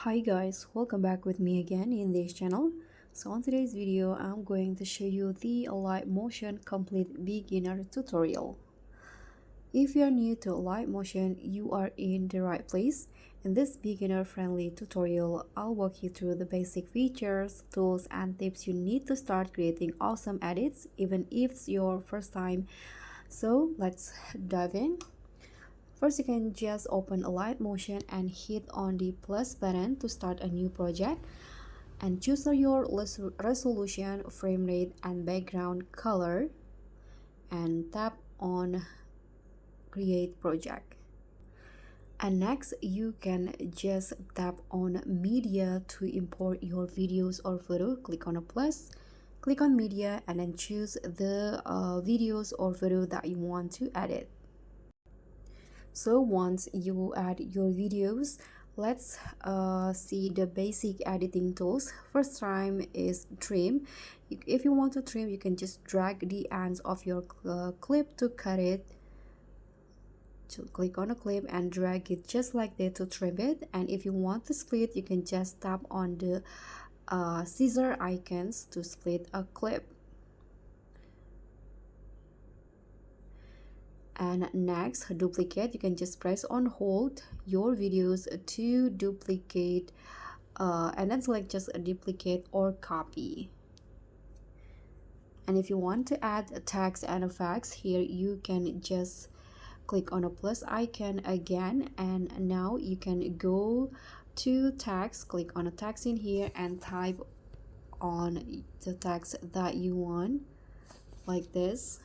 Hi guys, welcome back with me again in this channel. So on today's video, I'm going to show you the Alight Motion complete beginner tutorial. If you are new to Alight Motion, you are in the right place. In this beginner friendly tutorial, I'll walk you through the basic features, tools and tips you need to start creating awesome edits even if it's your first time. So let's dive in. First, you can just open Alight Motion and hit on the plus button to start a new project and choose your resolution, frame rate and background color and tap on create project. And next, you can just tap on media to import your videos or photo. Click on a plus, click on media and then choose the videos or photo that you want to edit. So once you add your videos, let's see the basic editing tools. First time is trim. If you want to trim, you can just drag the ends of your clip to cut it. So click on a clip and drag it just like that to trim it. And if you want to split, you can just tap on the scissor icons to split a clip. And next, duplicate. You can just press on hold your videos to duplicate and then select just a duplicate or copy. And if you want to add text and effects, here you can just click on a plus icon again, and now you can go to text, click on a text in here and type on the text that you want like this.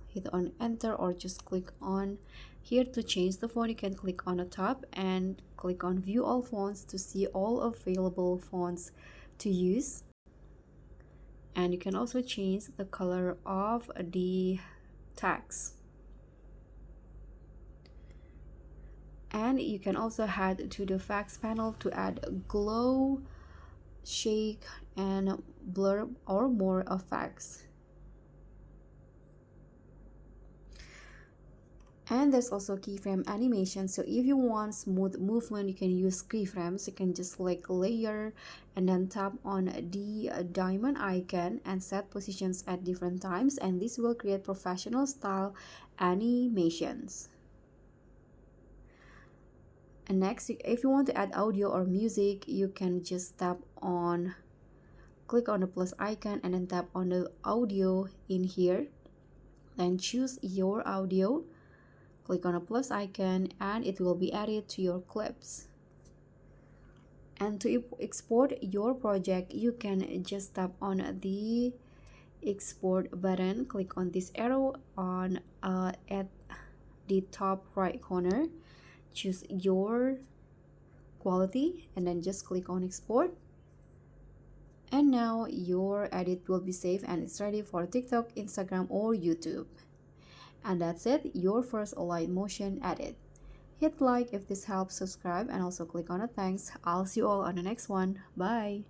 Hit on enter or just click on here to change the font. You can click on the top and click on view all fonts to see all available fonts to use. And you can also change the color of the text. And you can also head to the effects panel to add glow, shake and blur or more effects. And there's also keyframe animation. So if you want smooth movement, you can use keyframes. You can just select layer and then tap on the diamond icon and set positions at different times, and this will create professional style animations. And next, if you want to add audio or music, you can just click on the plus icon and then tap on the audio in here, then choose your audio. Click on a plus icon and it will be added to your clips. And to export your project, you can just tap on the export button. Click on this arrow on at the top right corner. Choose your quality and then just click on export. And now your edit will be saved and it's ready for TikTok, Instagram or YouTube. And that's it, your first Alight Motion edit. Hit like if this helps, subscribe and also click on the thanks. I'll see you all on the next one. Bye.